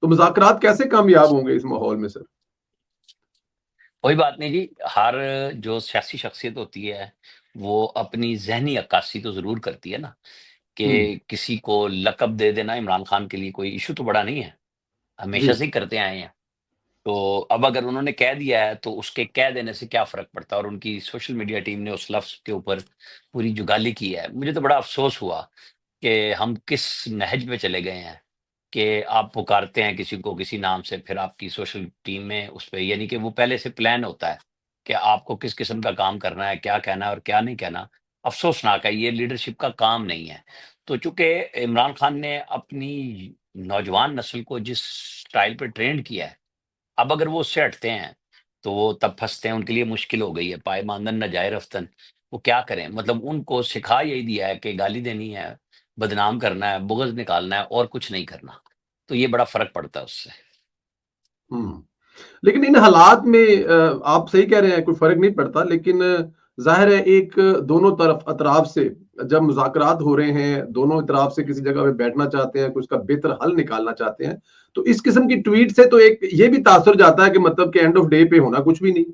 तो मुज़ाकरात कैसे कामयाब होंगे इस माहौल में सर? कोई बात नहीं जी, हर जो सियासी शख्सियत होती है, वो अपनी ज़हनी अक्कासी तो ज़रूर करती है ना, हुँ, कि किसी को लक़ब दे देना इमरान खान के लिए कोई इश्यू तो बड़ा नहीं है, हमेशा जी। से ही करते आए हैं। तो अब अगर उन्होंने कह दिया है, तो उसके कह देने से क्या फ़र्क पड़ता है और उनकी सोशल मीडिया टीम ने उस लफ्ज़ के ऊपर पूरी जुगाली की है। मुझे तो बड़ा अफ़सोस हुआ कि हम किस नहज पे चले गए हैं, कि आप पुकारते हैं किसी को किसी नाम से, फिर आपकी सोशल टीम में उस पे यानी कि वो पहले से प्लान होता है, कि आपको किस किस्म का काम करना है, क्या कहना है और क्या नहीं कहना। अफ़सोसनाक है, ये लीडरशिप का काम नहीं है। तो चूँकि इमरान खान ने अपनी नौजवान नस्ल को जिस स्टाइल पे ट्रेंड किया है, अब अगर वो उससे हटते हैं, तो वो तब फँसते हैं, उनके लिए मुश्किल हो गई है, पाए मानदन ना जाए रफ्तन। वो क्या करें? मतलब उनको सिखा यही दिया है कि गाली देनी है, बदनाम करना है, बुग़्ज़ निकालना है और कुछ नहीं करना। तो ये बड़ा फ़र्क पड़ता है उससे। हुँ। लेकिन इन हालात में आप सही कह रहे हैं, कोई फ़र्क नहीं पड़ता, लेकिन ज़ाहिर है एक दोनों तरफ अतराफ से जब मुज़ाकरात हो रहे हैं, दोनों तरफ से किसी जगह पे बैठना चाहते हैं, कुछ का बेहतर हल निकालना चाहते हैं, तो इस किस्म की ट्वीट से तो एक ये भी तासुर जाता है कि मतलब कि एंड ऑफ डे पे होना कुछ भी नहीं।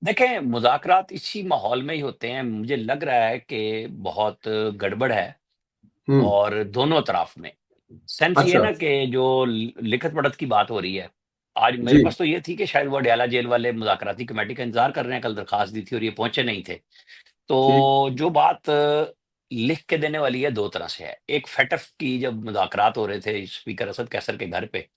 देखें, मुज़ाकरात इसी माहौल में ही होते हैं। मुझे लग रहा है कि बहुत गड़बड़ है हुँ, और दोनों तरफ में। सेंस ये है अच्छा, ना कि जो लिखत-पढ़त की बात हो रही है, आज मेरे जी, पास तो ये थी कि शायद वो अडयाला जेल वाले मुज़ाकराती कमेटी का इंतज़ार कर रहे हैं, कल दरख़्वास्त दी थी और ये पहुँचे नहीं थे। ठीक, तो जो बात लिख के देने वाली है 2 तरह से है। एक FATF की जब मुज़ाकरात हो रहे थे स्पीकर असद कैसर के घर पे,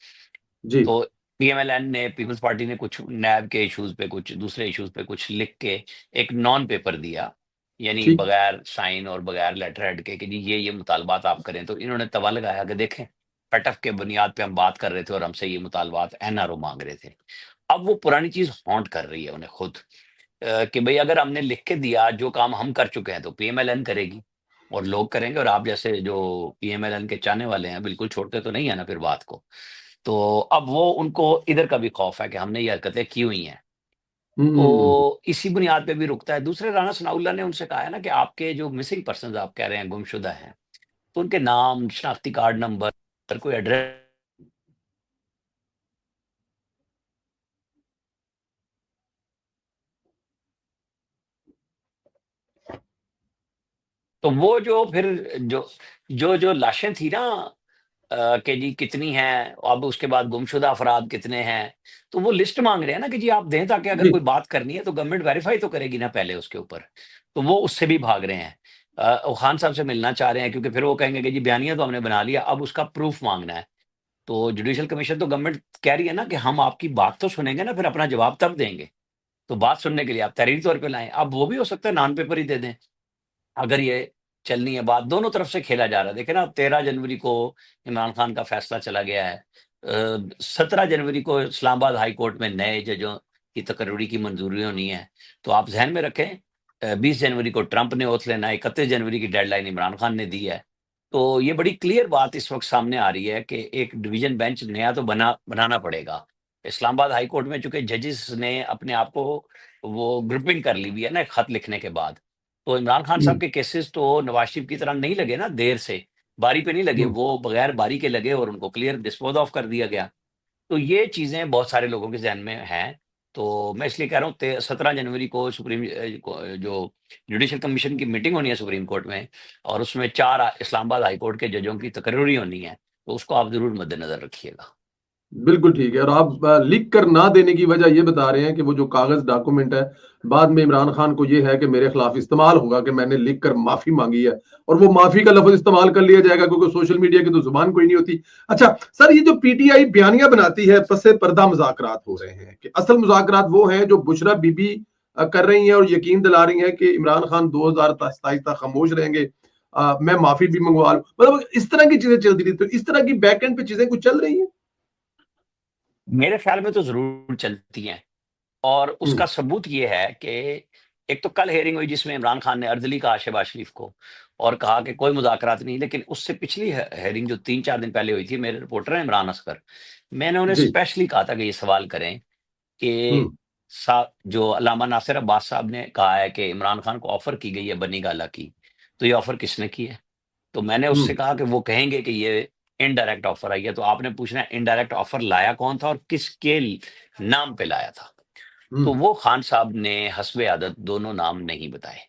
जी, तो पीएमएलएन ने पीपल्स पार्टी ने कुछ नैब के इश्यूज़ पे, कुछ दूसरे इश्यूज़ पे कुछ लिख के एक नॉन पेपर दिया। यानी ठीक, बगैर साइन और बगैर लेटर हेड के कि जी ये मुतालबात आप करें। तो इन्होंने तवा लगाया कि देखें, FATF के बुनियाद पे हम बात कर रहे थे और हमसे ये मुतालबात एनआरओ माँग रहे थे। अब वो पुरानी चीज़ हॉन्ट कर रही है उन्हें खुद। कि भई अगर हमने लिख के दिया जो काम हम कर चुके हैं तो पीएमएलएन करेगी और लोग करेंगे और आप जैसे जो पीएमएलएन के चाहने वाले हैं बिल्कुल छोड़ते तो नहीं है ना फिर बात को। तो अब वो उनको इधर का भी खौफ है कि हमने ये हरकतें की हुई हैं। हुँ, तो इसी बुनियाद पे भी रुकता है। दूसरे राणा सनाउल्लाह ने उनसे कहा है ना कि आपके जो मिसिंग पर्सन्स आप कह रहे हैं गुमशुदा हैं, तो उनके नाम, शनाख्ती कार्ड नंबर, कोई एड्रेस तो वो जो फिर जो लाशें थी ना कि जी कितनी हैं, अब उसके बाद गुमशुदा अफ़राद कितने हैं, तो वो लिस्ट माँग रहे हैं ना कि जी आप दें ताकि अगर जी, कोई बात करनी है तो गवर्नमेंट वेरीफ़ाई तो करेगी ना पहले उसके ऊपर। तो वो उससे भी भाग रहे हैं। वो खान साहब से मिलना चाह रहे हैं क्योंकि फिर वो कहेंगे कि जी बयानिया तो हमने बना लिया, अब उसका प्रूफ़ माँगना है। तो जुडिशल कमीशन तो गवर्नमेंट कह रही है ना कि हम आपकी बात तो सुनेंगे ना, फिर अपना जवाब तब देंगे। तो बात सुनने के लिए आप तहरीरी तौर पे लाएँ। अब वो भी हो सकता है नॉन पेपर ही दे दें। अगर ये चलनी है बात, दोनों तरफ से खेला जा रहा है। देखिए ना 13 जनवरी को इमरान खान का फैसला चला गया है। 17 जनवरी को इस्लामाबाद हाई कोर्ट में नए जजों की तकर्री की मंजूरी होनी है। तो आप ज़हन में रखें 20 जनवरी को ट्रंप ने ओथ लेना है, 31 जनवरी की डेडलाइन इमरान खान ने दी है। तो ये बड़ी क्लियर बात इस वक़्त सामने आ रही है कि एक डिवीज़न बेंच नया तो बनाना पड़ेगा। इस्लामाबाद हाई कोर्ट में चूँकि जजेस ने अपने आप को वो ग्रुपिंग कर ली हुई है ना, एक खत लिखने के बाद। तो इमरान खान हुँ, साहब के केसेस तो नवाज शरीफ की तरह नहीं लगे ना देर से, बारी पे नहीं लगे, हुँ। वो बगैर बारी के लगे और उनको क्लियर डिस्पोज़ ऑफ कर दिया गया। तो ये चीज़ें बहुत सारे लोगों के ज़हन में हैं। तो मैं इसलिए कह रहा हूँ ते 17 जनवरी को जो जुडिशल कमीशन की मीटिंग होनी है सुप्रीम कोर्ट में और उसमें 4 इस्लामाबाद हाई कोर्ट के जजों की तकर्री होनी है, तो उसको आप ज़रूर मद्देनज़र रखिएगा। बिल्कुल ठीक है और आप लिख कर ना देने की वजह ये बता रहे हैं कि वो जो कागज़ डॉक्यूमेंट है, बाद में इमरान खान को ये है कि मेरे खिलाफ इस्तेमाल होगा कि मैंने लिख कर माफ़ी माँगी है और वो माफ़ी का लफ़्ज़ इस्तेमाल कर लिया जाएगा क्योंकि सोशल मीडिया की तो ज़ुबान कोई नहीं होती। अच्छा, सर ये जो पीटीआई बयानियाँ बनाती है, पस पर्दा मुज़ाकरात हो रहे हैं कि असल मुज़ाकरात वो हैं जो बुशरा बीबी कर रही हैं और यकीन दिला रही हैं कि इमरान खान 2027 तक खामोश रहेंगे। मैं माफ़ी भी मंगवा लूँ। मतलब इस तरह की चीज़ें चलती थी, तो इस तरह की बैक एंड पे चीज़ें कुछ चल रही हैं? मेरे ख़्याल में तो ज़रूर चलती हैं। और हुँ, उसका सबूत ये है कि एक तो कल हियरिंग हुई जिसमें इमरान खान ने अर्दली कहा शहबाज शरीफ को और कहा कि कोई मुज़ाकरात नहीं, लेकिन उससे पिछली हियरिंग जो 3-4 दिन पहले हुई थी, मेरे रिपोर्टर हैं इमरान असगर, मैंने उन्हें जी। स्पेशली कहा था कि ये सवाल करें हुँ, कि जो अल्लामा नासिर अब्बास साहब ने कहा है कि इमरान खान को ऑफ़र की गई है बनी गाला की, तो ये ऑफ़र किसने की है? तो मैंने हुँ, उससे कहा कि वो कहेंगे कि ये इनडायरेक्ट ऑफर आई है, तो आपने पूछना है इनडायरेक्ट ऑफर लाया कौन था और किसके नाम पे लाया था। तो हम्म। वो खान साहब ने हस्बे आदत दोनों नाम नहीं बताए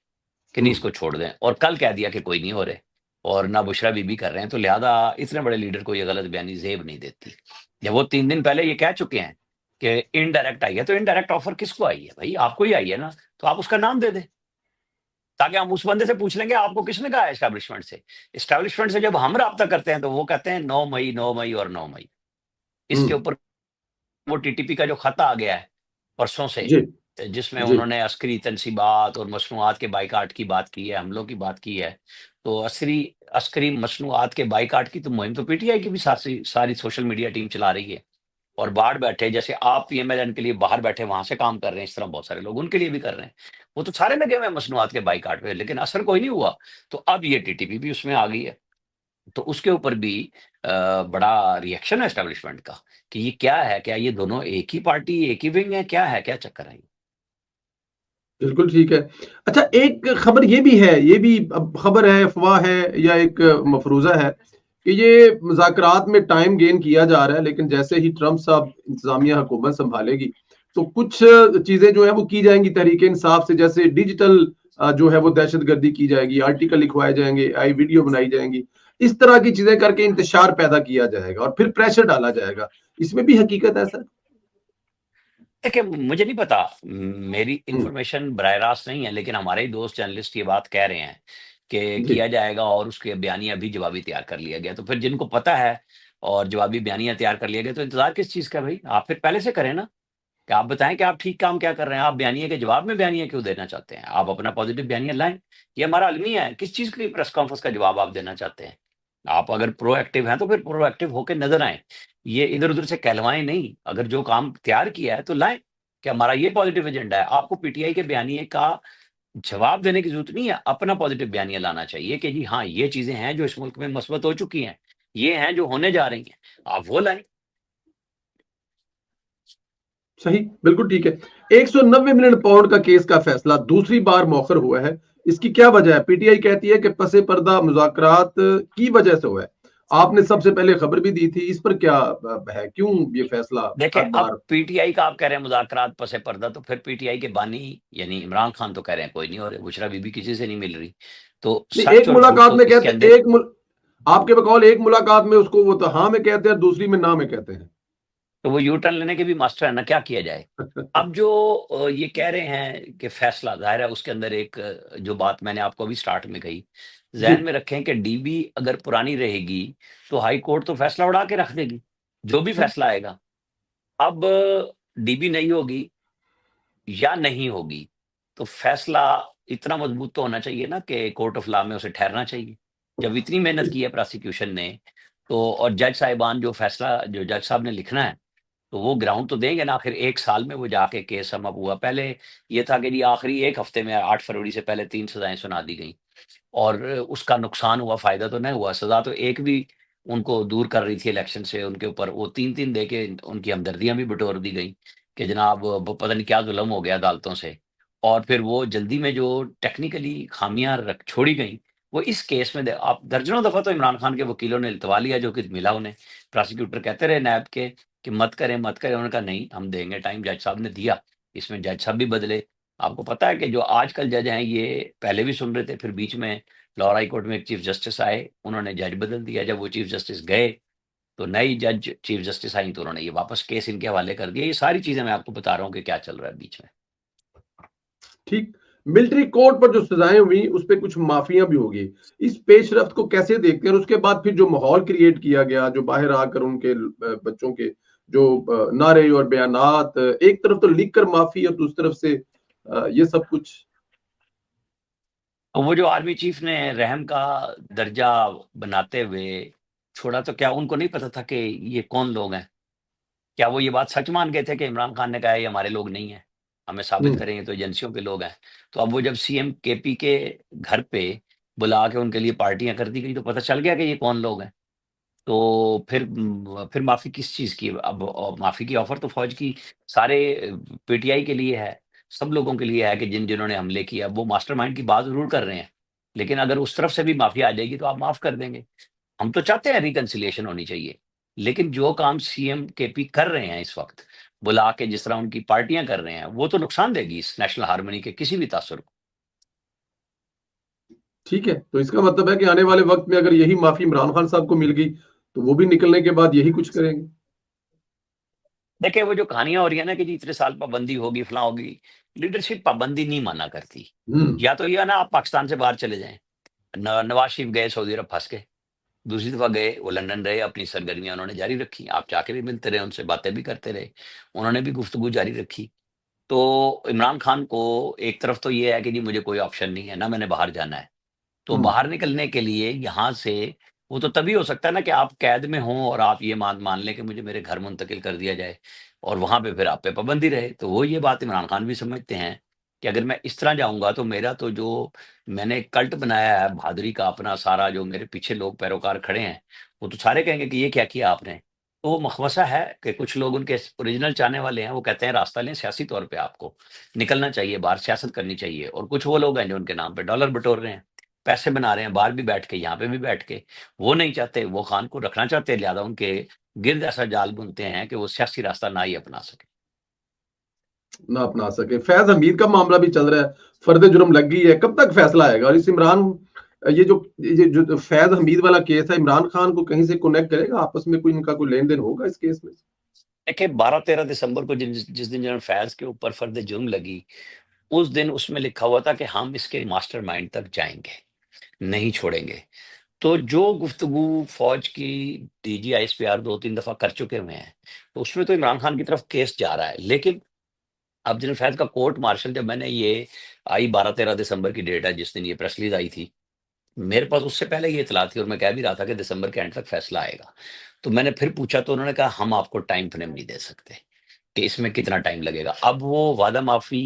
कि नहीं हम्म। इसको छोड़ दें, और कल कह दिया कि कोई नहीं हो रहे, और ना बुशरा बीबी कर रहे हैं, तो लिहाजा इतने बड़े लीडर को ये गलत बयानी जेब नहीं देती। जब वो 3 दिन पहले ये कह चुके हैं कि इनडायरेक्ट आई है, तो इनडायरेक्ट ऑफर किसको आई है भाई? आपको ही आई है ना, तो आप उसका नाम दे दें, ताकि हम उस बंदे से पूछ लेंगे आपको किसने कहा है एस्टैब्लिशमेंट से। एस्टैब्लिशमेंट से जब हम राब्ता करते हैं तो वो कहते हैं 9 मई, 9 मई और 9 मई। इसके हम्म। ऊपर वो टीटीपी का जो खत आ गया है परसों से, जी। जिसमें जी। उन्होंने अस्करी तनसीबात और मसनूआत के बाइकाट की बात की है, हमलों की बात की है। तो अस्करी अस्करी मसनूआत के बाइकाट की तो मुहिम तो पीटीआई की भी सारी सारी सोशल मीडिया टीम चला रही है। और बाहर बैठे, जैसे आप पीएमएलएन के लिए बाहर बैठे वहां से काम कर रहे हैं, इस तरह बहुत सारे लोग उनके लिए भी कर रहे हैं। वो तो सारे लगे हुए हैं मसनूआत के बाइकाट पे, लेकिन असर कोई नहीं हुआ। तो अब ये टीटीपी भी उसमें आ गई है। तो उसके ऊपर भी बड़ा रिएक्शन है एस्टेब्लिशमेंट का कि ये क्या है? क्या ये दोनों एक ही पार्टी, एक ही विंग है? क्या है? क्या चक्कर है ये? बिल्कुल ठीक है। अच्छा, एक खबर ये भी है, ये भी अब खबर है, अफवाह है या एक मफरूज़ा है कि ये मुज़ाकरात में टाइम गेन किया जा रहा है, लेकिन जैसे ही ट्रंप साहब इंतज़ामिया हुकूमत सँभालेगी, तो कुछ चीज़ें जो है वो की जाएँगी तहरीक इंसाफ से, जैसे डिजिटल जो है वो दहशतगर्दी की जाएगी, आर्टिकल लिखवाए जाएँगे, आई वीडियो बनाई जाएँगी। इस तरह की चीज़ें करके इंतशार पैदा किया जाएगा और फिर प्रेशर डाला जाएगा। इसमें भी हकीकत है सर? देखिए, मुझे नहीं पता, मेरी हुँ। इन्फॉर्मेशन बराह रास्त नहीं है, लेकिन हमारे ही दोस्त जर्नलिस्ट ये बात कह रहे हैं कि जी। किया जाएगा, और उसके बयानिया भी जवाबी तैयार कर लिया गया। तो फिर जिनको पता है और जवाबी बयानिया तैयार कर लिया गया, तो इंतजार किस चीज़ का है भाई? आप फिर पहले से करें ना, कि आप बताएँ कि आप ठीक काम क्या कर रहे हैं? आप बयानिया के जवाब में बयानिया क्यों देना चाहते हैं? आप अपना पॉजिटिव बयानिया लाएँ। ये हमारा अलमिया है, किस चीज़ की प्रेस कॉन्फ्रेंस का जवाब आप देना चाहते हैं? आप अगर प्रोएक्टिव हैं, तो फिर प्रोएक्टिव होके नज़र आएँ। ये इधर-उधर से कहलवाएँ नहीं, अगर जो काम तैयार किया है, तो लाएँ कि हमारा ये पॉजिटिव एजेंडा है। आपको पीटीआई के बयानिए का जवाब देने की ज़रूरत नहीं है, अपना पॉजिटिव बयानिया लाना चाहिए कि जी हाँ, ये चीज़ें हैं जो इस मुल्क में मस्बत हो चुकी हैं, ये हैं जो होने जा रही हैं। आप वो लाएँ। सही, बिल्कुल ठीक है। 190 मिलियन पाउंड का केस का फैसला दूसरी बार मौखर हुआ है। इसकी क्या वजह है? पीटीआई कहती है कि पसे पर्दा मुज़ाकरात की वजह से हुआ है। आपने सबसे पहले खबर भी दी थी, इस पर क्या है? क्यों ये फैसला देखिए, हर अब बार? पीटीआई का आप कह रहे हैं मुज़ाकरात पसे पर्दा, तो फिर पीटीआई के बानी यानी इमरान खान तो कह रहे हैं कोई नहीं हो रहे, बुशरा बीबी किसी से नहीं मिल रही। तो नहीं, सच एक और झूठ मुलाकात तो में इसके कहते, अंदर। एक आपके बकौल एक मुलाकात में उसको वो तो हाँ में कहते हैं, दूसरी में ना में कहते हैं। तो वो यू टर्न लेने के भी मास्टर है ना, क्या किया जाए? अब जो ये कह रहे हैं कि फैसला, ज़ाहिर है उसके अंदर एक जो बात मैंने आपको अभी स्टार्ट में कही, जी। ज़हन में रखें कि डीबी अगर पुरानी रहेगी, तो हाई कोर्ट तो फैसला उड़ा के रख देगी, जो भी जी। फैसला आएगा। अब डीबी नहीं होगी या नहीं होगी, तो फैसला इतना मजबूत तो होना चाहिए ना कि कोर्ट ऑफ लॉ में उसे ठहरना चाहिए। जब इतनी मेहनत की है प्रोसिक्यूशन ने, तो और जज साहिबान जो फैसला जो जज साहब ने लिखना है, तो वो ग्राउंड तो देंगे ना। आखिर 1 साल में वो जाके केस सम अप हुआ। पहले ये था कि जी आखिरी 1 हफ्ते में 8 फरवरी से पहले 3 सज़ाएँ सुना दी गईं, और उसका नुकसान हुआ, फ़ायदा तो नहीं हुआ। सज़ा तो एक भी उनको दूर कर रही थी इलेक्शन से, उनके ऊपर वो 3-3 देके उनकी हमदर्दियाँ भी बटोर दी गईं कि जनाब ब पता नहीं क्या ज़ुल्म हो गया अदालतों से। और फिर वो जल्दी में जो टेक्निकली खामियाँ रख छोड़ी गईं, वो इस केस में आप दर्जनों दफ़ा तो इमरान खान के वकीलों ने इल्तवा लिया जो कि मिला उन्हें। प्रोसिक्यूटर कहते रहे नैब के कि मत करें, मत करें। उन्होंने कहा नहीं, हम देंगे टाइम। जज साहब ने दिया। इसमें जज साहब भी बदले। आपको पता है कि जो आजकल जज हैं, ये पहले भी सुन रहे थे, फिर बीच में लाहौर हाई कोर्ट में एक चीफ जस्टिस आए, उन्होंने जज बदल दिया। जब वो चीफ जस्टिस गए, तो नई जज चीफ जस्टिस आई, तो उन्होंने ये वापस केस इनके हवाले कर दिया। ये सारी चीज़ें मैं आपको बता रहा हूँ कि क्या चल रहा है बीच में। ठीक। मिलिट्री कोर्ट पर जो सजाएं हुई, उस पे कुछ माफियां भी होगी। इस पेशरफ्त को कैसे देखते हैं? और उसके बाद फिर जो माहौल क्रिएट किया गया, जो बाहर आकर उनके बच्चों के जो नारे और बयानात, एक तरफ तो लिख कर माफी और दूसरी तरफ से ये सब कुछ। और वो जो आर्मी चीफ ने रहम का दर्जा बनाते हुए छोड़ा, तो क्या उनको नहीं पता था कि ये कौन लोग हैं? क्या वो ये बात सच मान गए थे कि इमरान खान ने कहा है ये हमारे लोग नहीं हैं, हमें साबित हम्म। करेंगे तो एजेंसियों के लोग हैं? तो अब वो जब सीएम केपी के घर पे बुला के उनके लिए पार्टियां कर दी गई, तो पता चल गया कि ये कौन लोग हैं। तो फिर माफी किस चीज की? अब माफी की ऑफर तो फौज की सारे पीटीआई के लिए है, सब लोगों के लिए है कि जिन्होंने हमले किया। वो मास्टरमाइंड की बात जरूर कर रहे हैं, लेकिन अगर उस तरफ से भी माफी आ जाएगी तो आप माफ कर देंगे। हम तो चाहते हैं रिकंसिलिएशन होनी चाहिए, लेकिन जो काम सीएम केपी कर रहे हैं इस वक्त, बुला के जिस तरह उनकी पार्टियां कर रहे हैं, वो तो नुकसान देगी इस नेशनल हार्मनी के किसी भी तासुर को। ठीक है, तो इसका मतलब है कि आने वाले वक्त में अगर यही माफी इमरान खान साहब को मिल गई तो वो भी निकलने के बाद यही कुछ करेंगे। देखिए वो जो कहानियां हो रही है ना कि जी इतने साल पाबंदी होगी फलां होगी, लीडरशिप पाबंदी नहीं माना करती। हम्म। या तो ये है ना आप पाकिस्तान से बाहर चले जाएं, नवाज शरीफ गए सऊदी अरब फंस के, दूसरी दफा गए वो लंदन रहे, अपनी सरगर्मियां उन्होंने जारी रखी, आप जाके भी मिलते रहे उनसे, बातें भी करते रहे, उन्होंने भी गुफ्तगू जारी रखी। तो इमरान खान को एक तरफ तो ये है कि जी मुझे कोई ऑप्शन नहीं है ना, मैंने बाहर जाना है। तो हम्म। बाहर निकलने के लिए यहाँ से वो तो तभी हो सकता है ना कि आप कैद में हों और आप ये मान मान लें कि मुझे मेरे घर मुंतकिल कर दिया जाए और वहां पे फिर आप पे पाबंदी रहे। तो वो ये बात इमरान खान भी समझते हैं कि अगर मैं इस तरह जाऊंगा तो मेरा तो जो मैंने कल्ट बनाया है बहादुरी का, अपना सारा जो मेरे पीछे लोग पैरोकार खड़े हैं, वो तो सारे कहेंगे कि ये क्या किया आपने। तो वो मखवसा है कि कुछ लोग उनके ओरिजिनल चाहने वाले हैं, वो कहते हैं रास्ता लें सियासी तौर पे, आपको निकलना चाहिए बाहर, सियासत करनी चाहिए। और कुछ वो लोग हैं जो उनके नाम पे डॉलर बटोर रहे हैं, पैसे बना रहे हैं, बाहर भी बैठ के यहाँ पे भी बैठ के। वो नहीं चाहते, वो खान को रखना चाहते हैं, लिहाजा उनके गिर्द ऐसा जाल बुनते हैं कि वो सियासी रास्ता ना ही अपना सके। ना अपना सके। फैज हमीद का मामला भी चल रहा है, फर्द जुर्म लग गई है, कब तक फैसला आएगा? और इस इमरान, ये जो फैज हमीद वाला केस है, इमरान खान को कहीं से कनेक्ट करेगा आपस में? कोई इनका कोई लेन देन होगा इस केस में? देखिए 12-13 दिसंबर को जिस दिन जनरल फैज के ऊपर फर्द जुर्म लगी, उस दिन उसमें लिखा हुआ था कि हम इसके मास्टरमाइंड तक जाएंगे, नहीं छोड़ेंगे। तो जो गुफ्तगू फौज की डीजी आईएसपीआर 2-3 दफा कर चुके हुए हैं, तो उसमें तो इमरान खान की तरफ केस जा रहा है। लेकिन अब जनरल फैज का कोर्ट मार्शल, जब मैंने ये आई 12-13 दिसंबर की डेट है जिस दिन ये प्रेस रिलीज आई थी, मेरे पास उससे पहले ये इतला थी और मैं कह भी रहा था कि दिसंबर के एंड तक फैसला आएगा। तो मैंने फिर पूछा तो उन्होंने कहा हम आपको टाइम फ्रेम नहीं दे सकते कि इसमें कितना टाइम लगेगा। अब वो वादा माफी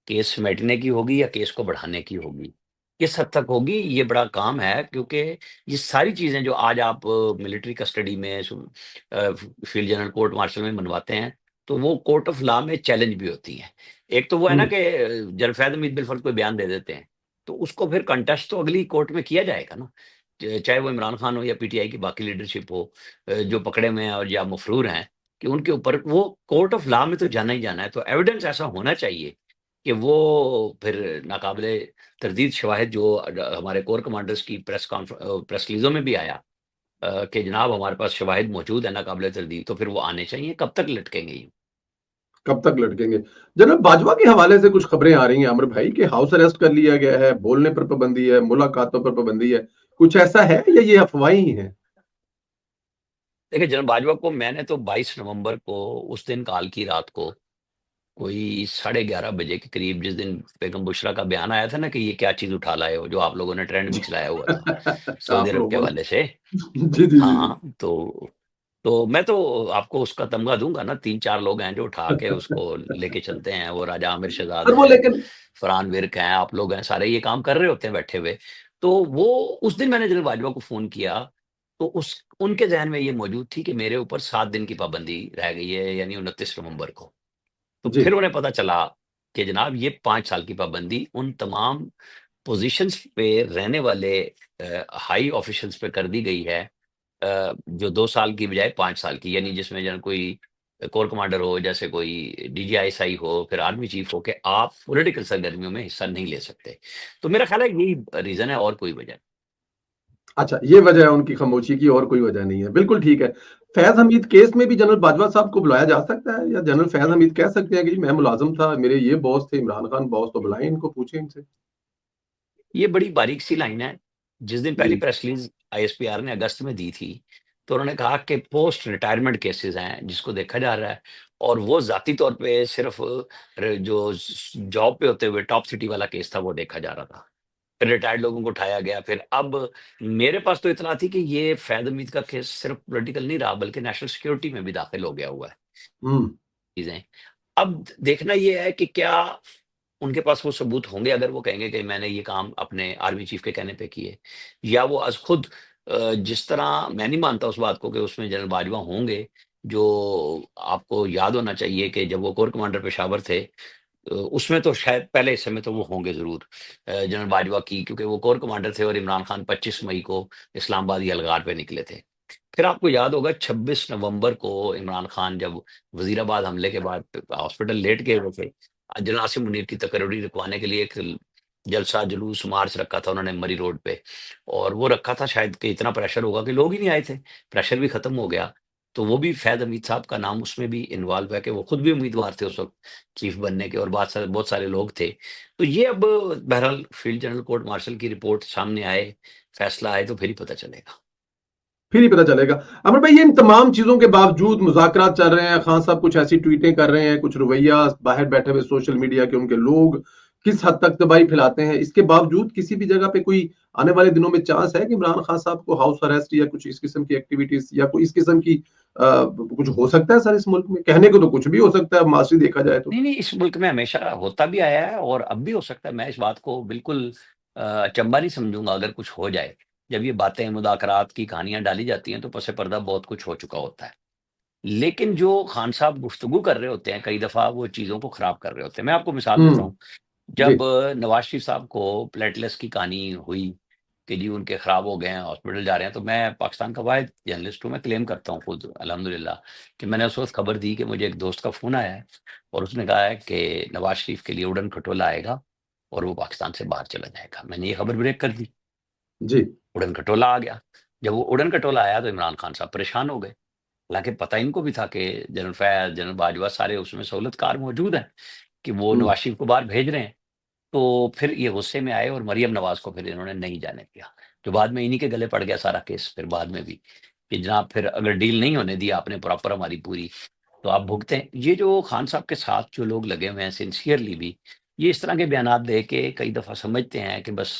केस समेटने की होगी या केस को बढ़ाने की होगी, किस हद तक होगी, ये बड़ा काम है। क्योंकि ये सारी चीजें जो आज आप मिलिट्री कस्टडी में फील्ड जनरल कोर्ट मार्शल में मनवाते हैं, तो वो कोर्ट ऑफ लॉ में चैलेंज भी होती हैं। एक तो वो है ना हम्म। कि जनरल फैज हमीद बिलफर्ज कोई बयान दे देते हैं, तो उसको फिर कंटेस्ट तो अगली कोर्ट में किया जाएगा ना, चाहे वो इमरान खान हो या पीटीआई की बाकी लीडरशिप हो, जो पकड़े हुए हैं और या मफरूर हैं, कि उनके ऊपर वो कोर्ट ऑफ लॉ में तो जाना ही जाना है। तो एविडेंस ऐसा होना चाहिए कि वो फिर नाकाबिले तरदीद शवाहिद, जो हमारे कोर कमांडर्स की प्रेस रिलीजों में भी आया कि जनाब हमारे पास शवाहिद मौजूद है नाकाबिले तरदीद, तो फिर वो आने चाहिए। कब तक लटकेंगे ये? कब तक लटकेंगे? जनरल बाजवा के हवाले से कुछ खबरें आ रही हैं आमिर भाई, कि हाउस अरेस्ट कर लिया गया है, बोलने पर पाबंदी है, मुलाकातों पर पाबंदी है, कुछ ऐसा है या ये अफवाहें ही हैं? देखिए जनरल बाजवा को मैंने तो 22 नवंबर को, उस दिन काल की रात को, कोई 11:30 बजे के करीब, जिस दिन बेगम बुशरा का बयान आया था ना कि ये क्या चीज उठा लाए हो, जो आप लोगों ने ट्रेंड भी चलाया हुआ था सऊदी आप अरब के लोगों हवाले से। ने, जी जी जी हाँ, तो मैं तो आपको उसका तमगा दूंगा ना, 3-4 लोग हैं जो उठा के उसको लेके चलते हैं, वो राजा आमिर शहजाद सर वो हैं, लेकिन, फरहान विर्क हैं, आप लोग हैं, सारे ये काम कर रहे होते हैं बैठे हुए। तो वो उस दिन मैंने जनरल बाजवा को फोन किया, तो उस उनके जहन में ये मौजूद थी कि मेरे ऊपर 7 दिन की पाबंदी रह गई है, यानी 29 नवंबर को। तो जी। फिर उन्हें पता चला कि जनाब ये 5 साल की पाबंदी उन तमाम पोजीशंस पे रहने वाले हाई ऑफिशियल्स पे कर दी गई है, जो 2 साल की बजाय 5 साल की, यानी जिसमें जन कोई कोर कमांडर हो, जैसे कोई डीजीआईएसआई हो, फिर आर्मी चीफ हो, कि आप पॉलिटिकल सरगर्मियों में हिस्सा नहीं ले सकते। तो मेरा ख्याल है यही रीजन है और कोई वजह नहीं। अच्छा, ये वजह है उनकी खामोशी की, और कोई वजह नहीं है। बिल्कुल ठीक है। फैज हमीद केस में भी जनरल बाजवा साहब को बुलाया जा सकता है, या जनरल फैज हमीद कह सकते हैं कि जी मैं मुलाजिम था, मेरे ये बॉस थे, इमरान खान बॉस, तो बुलाएं इनको, पूछें इनसे। ये बड़ी बारीक सी लाइन है। जिस दिन पहली जी। प्रेस रिलीज आईएसपीआर ने अगस्त में दी थी, तो उन्होंने कहा कि पोस्ट रिटायरमेंट केसेस हैं जिसको देखा जा रहा है, और वो जाती तौर पे सिर्फ जो जॉब पे होते हुए टॉप सिटी वाला केस था वो देखा जा रहा था। फिर रिटायर्ड लोगों को उठाया गया। फिर अब मेरे पास तो इतना थी कि ये फैज़ हमीद का केस सिर्फ पॉलिटिकल नहीं रहा, बल्कि नेशनल सिक्योरिटी में भी दाखिल हो गया हुआ है हम्म। चीजें। अब देखना ये है कि क्या उनके पास वो सबूत होंगे, अगर वो कहेंगे कि मैंने ये काम अपने आर्मी चीफ के कहने पे किए, या वो आज खुद जिस तरह, मैं नहीं मानता उस बात को कि उसमें जनरल बाजवा होंगे। जो आपको याद होना चाहिए कि जब वो कोर कमांडर पेशावर थे, उसमें तो शायद पहले हिस्से में तो वो होंगे ज़रूर जनरल बाजवा की, क्योंकि वो कोर कमांडर थे और इमरान खान 25 मई को इस्लामाबाद यलगार पे निकले थे। फिर आपको याद होगा 26 नवंबर को इमरान खान जब वज़ीराबाद हमले के बाद हॉस्पिटल लेट गए हुए थे, जनरल आसिम मुनीर की तकरीर रुकवाने के लिए एक जलसा, जुलूस, मार्च रखा था उन्होंने मरी रोड पे, और वो रखा था शायद कि इतना प्रेशर होगा कि लोग ही नहीं आए थे। प्रेशर भी खत्म हो गया, तो वो भी फैज़ हमीद साहब का नाम उसमें भी इन्वॉल्व है कि वो खुद भी उम्मीदवार थे उस वक़्त चीफ बनने के, और बहुत सारे लोग थे। तो ये अब बहरहाल फील्ड जनरल कोर्ट मार्शल की रिपोर्ट सामने आए, फैसला आए तो फिर ही पता चलेगा। फिर ही पता चलेगा। अमर भाई, ये इन तमाम चीजों के बावजूद मुज़ाकरात चल रहे हैं, खान साहब कुछ ऐसी ट्वीटें कर रहे हैं, कुछ रवैया बाहर बैठे हुए सोशल मीडिया के उनके लोग किस हद तक तबाही फैलाते हैं, इसके बावजूद किसी भी जगह पे कोई आने वाले दिनों में चांस है कि इमरान खान साहब को हाउस अरेस्ट या कुछ इस किस्म की एक्टिविटीज या कोई इस किस्म की कुछ हो सकता है सर इस मुल्क में? कहने को तो कुछ भी हो सकता है मासी देखा जाए तो। नहीं, नहीं, इस मुल्क में हमेशा होता भी आया है और अब भी हो सकता है। मैं इस बात को बिल्कुल अचंभा नहीं समझूँगा अगर कुछ हो जाए। जब ये बातें, मुज़ाकरात की कहानियाँ डाली जाती हैं, तो पस पर्दा बहुत कुछ हो चुका होता है। लेकिन जो खान साहब गुफ्तगू कर रहे होते हैं, कई दफ़ा वो चीज़ों को ख़राब कर रहे होते हैं। मैं आपको मिसाल देता हम्म। हूँ, जी। जब नवाज़ शरीफ साहब को प्लेटलेट्स की कहानी हुई कि जी उनके ख़राब हो गए हैं, हॉस्पिटल जा रहे हैं, तो मैं पाकिस्तान का वाहिद जर्नलिस्ट हूँ, मैं क्लेम करता हूँ खुद अल्हम्दुलिल्लाह कि मैंने उस वक़्त खबर दी कि मुझे एक दोस्त का फ़ोन आया है और उसने कहा है कि नवाज़ शरीफ के लिए उड़न खटोला आएगा और वो पाकिस्तान से बाहर चला जाएगा। मैंने ये खबर ब्रेक कर दी, जी। उड़न खटोला आ गया। जब वो उड़न खटोला आया तो इमरान खान साहब परेशान हो गए। हालाँकि पता इनको भी था कि जनरल फैज़, जनरल बाजवा सारे उसमें सहूलतकार मौजूद हैं कि वो हम्म। नवाज़ शरीफ को बाहर भेज रहे हैं। तो फिर ये गुस्से में आए और मरियम नवाज़ को फिर इन्होंने नहीं जाने दिया, जो बाद में इन्हीं के गले पड़ गया सारा केस फिर बाद में भी, कि जनाब फिर अगर डील नहीं होने दी आपने प्रॉपर हमारी पूरी, तो आप भुगतें। ये जो खान साहब के साथ जो लोग लगे हुए हैं सिंसियरली भी, ये इस तरह के बयानात दे के कई दफ़ा समझते हैं कि बस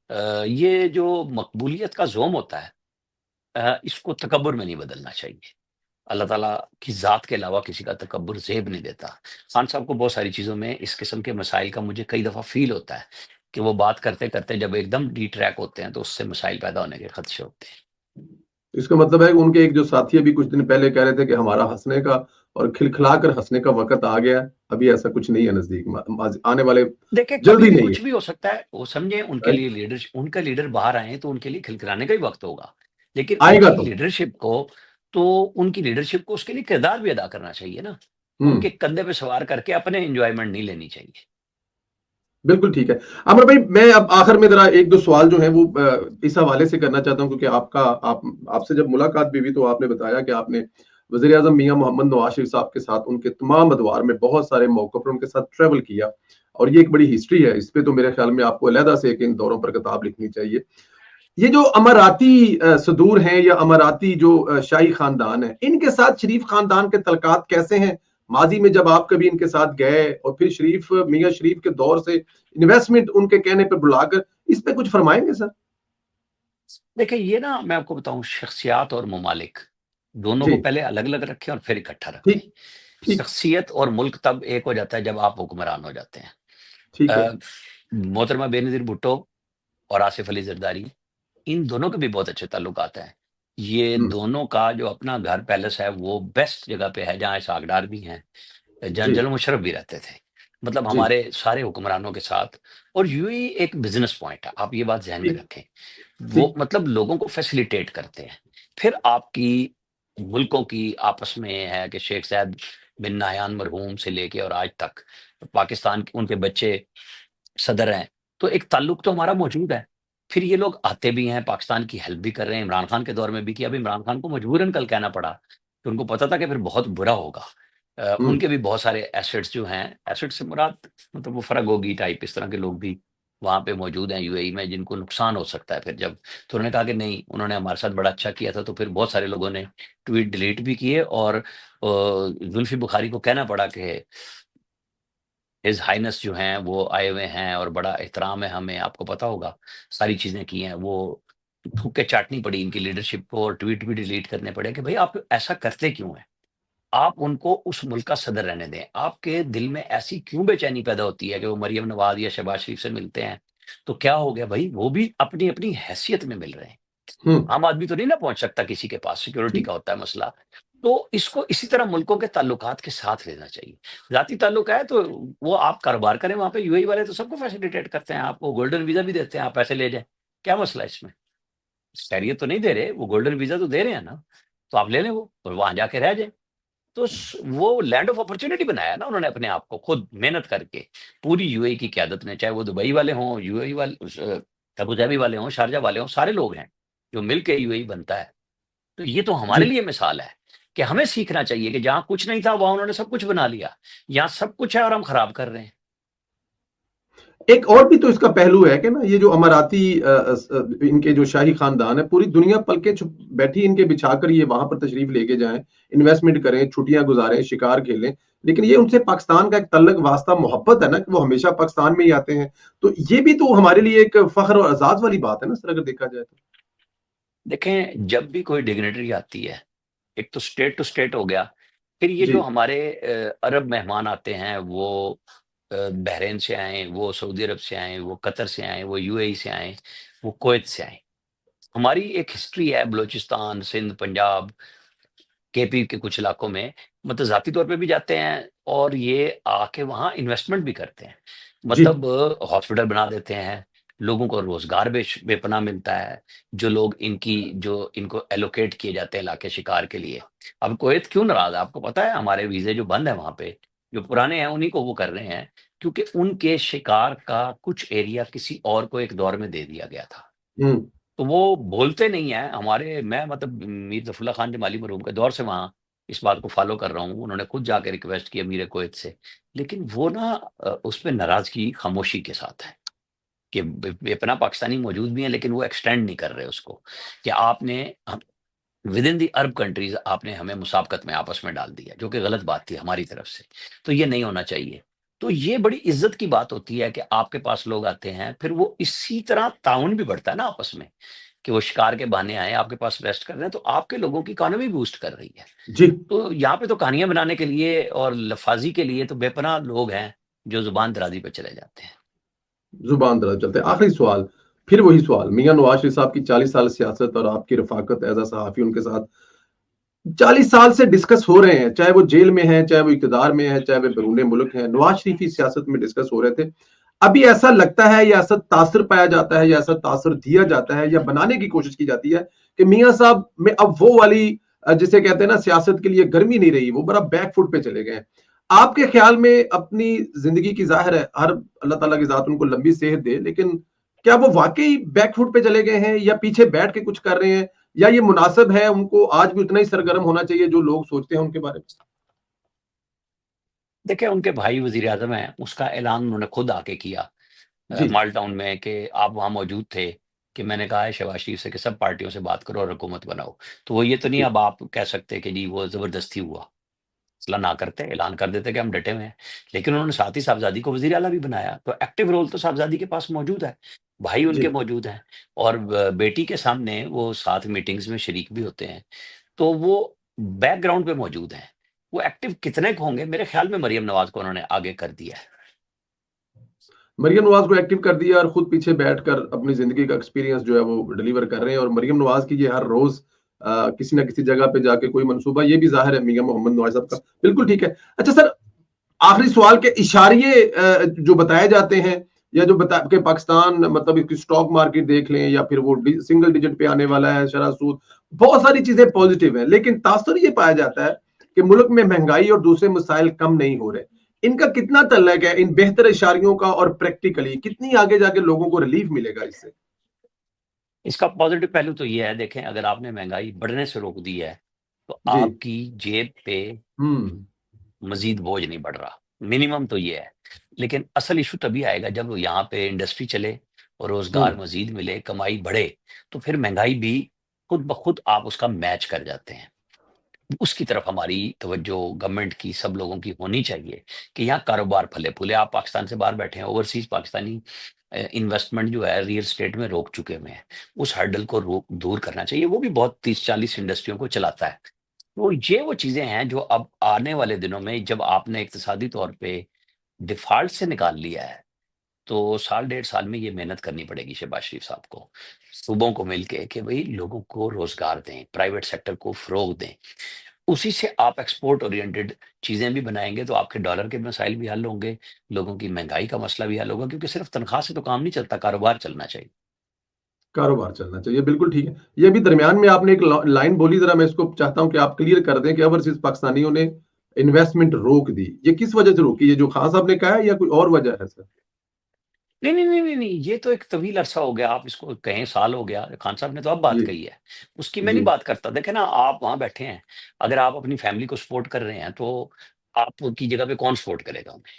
ये जो मकबूलियत का ज़ोम होता है, इसको तकब्बुर में नहीं बदलना चाहिए। अल्लाह ताला की ज़ात के अलावा किसी का तकब्बुर ज़ेब नहीं देता। खान साहब को बहुत सारी चीज़ों में इस किस्म के मसाइल का मुझे कई दफ़ा फ़ील होता है कि वो बात करते-करते जब एकदम डिट्रैक होते हैं, तो उससे मसाइल पैदा होने के खदशे होते हैं। इसका मतलब है कि उनके एक जो साथी अभी कुछ दिन पहले कह रहे थे कि हमारा हंसने का और खिलखिलाकर हंसने का वक़्त आ गया है। अभी ऐसा कुछ नहीं है नज़दीक आने वाले देखिए, कभी जल्दी भी नहीं है। कुछ भी हो सकता है। वो समझें उनके राइट? लिए उनका लीडर बाहर आए, तो उनके लिए खिलखिलाने का ही वक़्त होगा। लेकिन आएगा तो। उनकी लीडरशिप को उसके लिए किरदार भी अदा करना चाहिए ना। हुँ। उनके कंधे पे सवार करके अपने एन्जॉयमेंट नहीं लेनी चाहिए। बिल्कुल ठीक है। अमर भाई, मैं अब आखिर में ज़रा 1-2 सवाल जो हैं वो इस हवाले से करना चाहता हूँ क्योंकि आप आपसे जब मुलाकात भी हुई तो आपने बताया कि आपने वज़ीर-ए-आज़म मियाँ मोहम्मद नवाज़ शरीफ साहब के साथ उनके तमाम अदवार में बहुत सारे मौकों पर उनके साथ ट्रैवल किया और ये एक बड़ी हिस्ट्री है। इस पे तो मेरे ख्याल में आपको अलहदा से एक इन दौरों पर किताब लिखनी चाहिए। ये जो अमाराती सदूर हैं या अमाराती जो शाही खानदान है, इनके साथ शरीफ खानदान के तल्लकात कैसे हैं? माजी में जब आप कभी इनके साथ गए और फिर शरीफ मियाँ शरीफ के दौर से इन्वेस्टमेंट उनके कहने पे बुलाकर, इस पे कुछ फरमाएंगे सर? देखिए, ये ना मैं आपको बताऊँ, शख्सियात और ममालिक दोनों जी। को पहले अलग-अलग रखें और फिर इकट्ठा रखें। ठीक। ठीक। शख्सियत और मुल्क तब एक हो जाता है जब आप हुक्मरान हो जाते हैं। ठीक है। अ, मोहतरमा बेनज़ीर भुट्टो और आसिफ अली ज़रदारी, इन दोनों के भी बहुत अच्छे ताल्लुकात हैं। ये हम्म। दोनों का जो अपना घर पैलेस है वो बेस्ट जगह पे है, जहाँ इसहाक डार भी हैं, जहाँ जी। जनरल मुशर्रफ भी रहते थे। मतलब जी। हमारे सारे हुक्मरानों के साथ। और यूएई एक बिज़नेस पॉइंट है, आप ये बात ज़हन में ठीक। रखें। वो ठीक। मतलब लोगों को फैसिलिटेट करते हैं। फिर आपकी मुल्कों की आपस में है कि शेख ज़ायद बिन नाह्यान मरहूम से लेके और आज तक पाकिस्तान के उनके बच्चे सदर हैं, तो एक ताल्लुक तो हमारा मौजूद है। फिर ये लोग आते भी हैं, पाकिस्तान की हेल्प भी कर रहे हैं, इमरान खान के दौर में भी किया। अब इमरान खान को मजबूरन कल कहना पड़ा, कि उनको पता था कि फिर बहुत बुरा होगा। हम्म। उनके भी बहुत सारे एसेट्स जो हैं, एसेट्स से मुराद मतलब वो फरागोगी टाइप इस तरह के लोग भी वहाँ पे मौजूद हैं यूएई में, जिनको नुकसान हो सकता है फिर जब। तो उन्होंने कहा कि नहीं, उन्होंने हमारे साथ बड़ा अच्छा किया था, तो फिर बहुत सारे लोगों ने ट्वीट डिलीट भी किए और जुल्फी बुखारी को कहना पड़ा कि हिज़ हाइनेस जो हैं वो आए हुए हैं और बड़ा एहतराम है हमें, आपको पता होगा, सारी चीज़ें की हैं। वो थूक के चाटनी पड़ी इनकी लीडरशिप को और ट्वीट भी डिलीट करने पड़े कि भई आप ऐसा करते क्यों हैं? आप उनको उस मुल्क का सदर रहने दें। आपके दिल में ऐसी क्यों बेचैनी पैदा होती है कि वो मरियम नवाज़ या शहबाज शरीफ से मिलते हैं, तो क्या हो गया भई? वो भी अपनी-अपनी हैसियत में मिल रहे हैं। हम्म। आम आदमी तो नहीं ना पहुँच सकता किसी के पास, सिक्योरिटी ठीक। का होता है मसला। तो इसको इसी तरह मुल्कों के ताल्लुकात के साथ लेना चाहिए। ज़ाती ताल्लुक है तो वो आप कारोबार करें वहाँ पे, यूएई वाले तो सबको फैसिलिटेट करते हैं, आपको गोल्डन वीज़ा भी देते हैं, आप पैसे ले जाएँ, क्या मसला है इसमें? खैरियत तो नहीं दे रहे, वो गोल्डन वीज़ा तो दे रहे हैं ना, तो आप ले लें वो और वहाँ जाके रह जाएँ। तो वो लैंड ऑफ अपॉर्चुनिटी बनाया ना उन्होंने अपने आप को खुद मेहनत करके, पूरी यूएई की क़यादत ने, चाहे वो दुबई वाले हों, यूएई वाले अबू धाबी वाले हों, शारजा वाले हों, सारे लोग हैं, जो मिल के यूएई बनता है। तो ये तो हमारे जी। लिए मिसाल है कि हमें सीखना चाहिए कि जहाँ कुछ नहीं था, वहाँ उन्होंने सब कुछ बना लिया। यहाँ सब कुछ है और हम खराब कर रहे हैं। एक और भी तो इसका पहलू है कि ना, ये जो अमाराती इनके जो शाही खानदान है, पूरी दुनिया पलके छुप बैठी इनके बिछाकर ये वहां पर तशरीफ लेके जाएं, इन्वेस्टमेंट करें, छुट्टियां गुजारें, शिकार खेलें, लेकिन ये उनसे पाकिस्तान का एक तल्लक वास्ता मोहब्बत है ना कि वो हमेशा पाकिस्तान में ही आते हैं। तो ये भी तो हमारे लिए एक फख्र और एजाज वाली बात है ना सर, अगर देखा जाए तो। देखें, जब भी कोई डिग्नेटरी आती है, एक तो स्टेट टू स्टेट हो गया, फिर ये जी। जो हमारे अरब मेहमान आते हैं, वो बहरीन से आए, वो सऊदी अरब से आए, वो कतर से आए, वो यूएई से आए, वो कुवैत से आए। हमारी एक हिस्ट्री है बलूचिस्तान, सिंध, पंजाब, केपी के कुछ इलाकों में, मतलब ज़ाती तौर पे भी जाते हैं और ये आके वहाँ इन्वेस्टमेंट भी करते हैं। जी। मतलब हॉस्पिटल बना देते हैं, लोगों को रोज़गार बेपनाह मिलता है, जो इनको एलोकेट किए जाते हैं इलाके शिकार के लिए। अब कुवैत क्यों नाराज़ है? आपको पता है हमारे वीज़े जो बंद हैं वहाँ पे, जो पुराने हैं उन्हीं को वो कर रहे हैं, क्योंकि उनके शिकार का कुछ एरिया किसी और को एक दौर में दे दिया गया था। हम्म। तो वो बोलते नहीं हैं हमारे, मैं मतलब मीर ज़फ़रुल्ला खान जमाली मरहूम के दौर से वहाँ इस बात को फ़ॉलो कर रहा हूँ। उन्होंने खुद जाके रिक्वेस्ट की अमीर कुवैत से। लेकिन वो ना उसपे नाराज़गी खामोशी के साथ है कि बेपनाह पाकिस्तानी मौजूद भी हैं, लेकिन वो एक्सटेंड नहीं कर रहे उसको, कि आपने with in the Arab countries आपने हमें मुसाबकत में आपस में डाल दिया, जो कि गलत बात थी हमारी तरफ से। तो ये नहीं होना चाहिए। तो ये बड़ी इज़्ज़त की बात होती है कि आपके पास लोग आते हैं, फिर वो इसी तरह ताउन भी बढ़ता है ना आपस में। कि वो शिकार के बहाने आए, आपके पास रेस्ट कर रहे हैं, तो आपके लोगों की इकॉनमी बूस्ट कर रही है। जी। तो यहाँ पे तो कहानियाँ बनाने के लिए और लफ़ाज़ी के लिए तो बेपनाह लोग हैं, जो ज़ुबान दराज़ी पे चले जाते हैं। जुबान दराज चलते हैं। आखिरी सवाल, फिर वही सवाल, मियां नवाज शरीफ साहब की 40 साल सियासत और आपकी रफाकत एज अ सहाफी उनके साथ 40 साल से डिस्कस हो रहे हैं, चाहे वो जेल में है, चाहे वो इक्तदार में है, चाहे वो बैरून मुल्क है, नवाज शरीफ की सियासत में डिस्कस हो रहे थे। अभी ऐसा लगता है या ऐसा तासर पाया जाता है या ऐसा तासर दिया जाता है या बनाने की कोशिश की जाती है कि मियां साहब में अब वो वाली जिसे कहते हैं ना सियासत के लिए गर्मी नहीं रही, वो बड़ा बैकफुट पे चले गए हैं। आपके ख्याल में अपनी जिंदगी की, जाहिर है हर अल्लाह ताला की जात उनको लंबी सेहत दे, लेकिन क्या वो वाकई बैकफुट पे चले गए हैं या पीछे बैठ के कुछ कर रहे हैं, या ये मुनासिब है, उनको आज भी उतना ही सरगर्म होना चाहिए जो लोग सोचते हैं उनके बारे में? देखिए, उनके भाई वज़ीर-ए-आज़म हैं, उसका ऐलान उन्होंने खुद आके किया जी। माल टाउन में, कि आप वहाँ मौजूद थे, कि मैंने कहा है शहबाज शरीफ से कि सब पार्टियों से बात करो और हुकूमत बनाओ। तो वो ये तो नहीं जी। अब आप कह सकते कि जी वो ज़बरदस्ती हुआ। फैसला ना करते, ऐलान कर देते कि हम डटे हुए हैं। लेकिन उन्होंने साथ ही साहबज़ादी को वज़ीर आला भी बनाया, तो एक्टिव रोल तो साहबज़ादी के पास मौजूद है। भाई उनके जी। मौजूद हैं और बेटी के सामने वो साथ मीटिंग्स में शरीक भी होते हैं। तो वो बैकग्राउंड पे मौजूद हैं। वो एक्टिव कितने क होंगे, मेरे ख़्याल में मरियम नवाज़ को उन्होंने आगे कर दिया है। मरियम नवाज को एक्टिव कर दिया और खुद पीछे बैठकर अपनी जिंदगी का एक्सपीरियंस जो है वो डिलीवर कर रहे हैं, और मरियम नवाज की ये हर रोज किसी ना किसी जगह पे जाके कोई मंसूबा, ये भी जाहिर है मियां मोहम्मद नवाज साहब का। बिल्कुल ठीक है। अच्छा सर, आखिरी सवाल के इशारिये जो बताए जाते हैं, या जो बता के पाकिस्तान मतलब इसकी स्टॉक मार्केट देख लें या फिर वो सिंगल डिजिट पे आने वाला है शरह सूद, बहुत सारी चीजें पॉजिटिव है, लेकिन तासर ये पाया जाता है कि मुल्क में महंगाई और दूसरे मसाइल कम नहीं हो रहे। इनका कितना तल्लक है इन बेहतर इशारियों का, और प्रैक्टिकली कितनी आगे जाके लोगों को रिलीफ मिलेगा इससे? इसका पॉज़िटिव पहलू तो ये है, देखें अगर आपने महँगाई बढ़ने से रोक दी है, तो जी। आपकी जेब पे हम्म। मज़ीद बोझ नहीं बढ़ रहा। मिनिमम तो ये है। लेकिन असल इश्यू तभी आएगा जब यहाँ पे इंडस्ट्री चले और रोज़गार हम्म। मज़ीद मिले, कमाई बढ़े, तो फिर महँगाई भी खुद ब खुद आप उसका मैच कर जाते हैं। उसकी तरफ हमारी तवज्जो गवर्नमेंट की, सब लोगों की होनी चाहिए कि यहाँ कारोबार फले-फूले। आप पाकिस्तान से बाहर बैठे हैं, ओवरसीज़ पाकिस्तानी इन्वेस्टमेंट जो है रियल एस्टेट में रोक चुके हुए हैं। उस हर्डल को दूर करना चाहिए। वो भी बहुत 30-40 इंडस्ट्रियों को चलाता है। तो ये वो चीज़ें हैं जो अब आने वाले दिनों में जब आपने इक़्तिसादी तौर पे डिफ़ॉल्ट से निकाल लिया है, तो साल डेढ़ साल में ये मेहनत करनी पड़ेगी शहबाज शरीफ साहब को, सूबों को मिलके कि भई लोगों को रोज़गार दें, प्राइवेट सेक्टर को फ़रोग़ दें। उसी से आप एक्सपोर्ट ओरिएंटेड चीज़ें भी बनाएँगे तो आपके डॉलर के मसाइल भी हल होंगे, लोगों की महँगाई का मसला भी हल होगा क्योंकि सिर्फ़ तनख़्वाह से तो काम नहीं चलता, कारोबार चलना चाहिए। कारोबार चलना चाहिए, बिल्कुल ठीक है। ये अभी दरमियान में आपने एक लाइन बोली, जरा मैं इसको चाहता हूं कि आप क्लियर कर दें कि ओवरसीज पाकिस्तानियों ने इन्वेस्टमेंट रोक दी, ये किस वजह से रोकी? ये जो खान साहब ने कहा है या कोई और वजह है सर? नहीं, नहीं, नहीं, नहीं, नहीं, ये तो एक तवील अरसा हो गया, आप इसको कहें साल हो गया, खान साहब ने तो अब बात जी, कही है। उसकी मैं जी, नहीं बात करता। देखें ना, आप वहाँ बैठे हैं, अगर आप अपनी फैमिली को सपोर्ट कर रहे हैं, तो आपकी जगह पे कौन सपोर्ट करेगा उन्हें?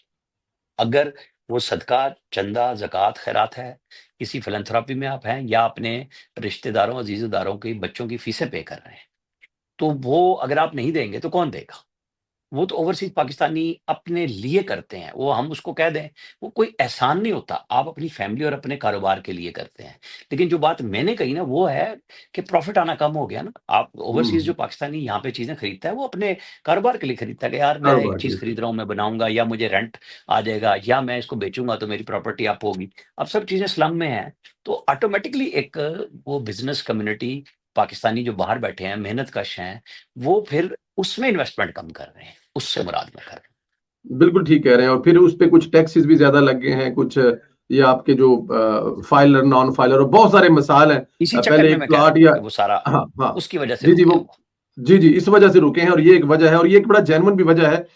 अगर वो सदका, चंदा, ज़कात, खैरात है, किसी फिलैंथ्रोपी में आप हैं या अपने रिश्तेदारों, अज़ीज़ोदारों की बच्चों की फीसें पे कर रहे हैं, तो वो अगर आप नहीं देंगे, तो कौन देगा? वो तो ओवरसीज़ पाकिस्तानी अपने लिए करते हैं, वो हम उसको कह दें, वो कोई एहसान नहीं होता, आप अपनी फैमिली और अपने कारोबार के लिए करते हैं। लेकिन जो बात मैंने कही ना, वो है कि प्रॉफ़िट आना कम हो गया ना, आप ओवरसीज़ जो हम्म, पाकिस्तानी यहाँ पे चीज़ें खरीदता है, वो अपने कारोबार के लिए खरीदता है कि यार मैं एक कारोबार के चीज़ लिए। खरीद रहा हूँ, मैं बनाऊँगा या मुझे रेंट आ जाएगा या मैं इसको बेचूँगा तो मेरी प्रॉपर्टी अप होगी। अब सब चीज़ें स्लम में हैं, तो ऑटोमैटिकली एक वो बिज़नेस कम्युनिटी पाकिस्तानी जो बाहर बैठे हैं, मेहनतकश हैं, वो फिर उसमें इन्वेस्टमेंट कम कर रहे हैं। उससे मुराद मैं कर रहा हूँ। बिल्कुल ठीक कह रहे हैं, और फिर उस पे कुछ टैक्सेस भी ज्यादा लग गए हैं, कुछ ये आपके जो फाइलर नॉन फाइलर और बहुत सारे मसाल हैं। इसी चक्कर पहले में एक मैं कह रहा प्लाट हूँ या कि वो सारा हाँ हाँ उसकी वजह से जी जी रुक वो गया वो। जी जी इस वजह से रुके हैं, और ये एक वजह है, और ये एक बड़ा जेन्युइन भी वजह है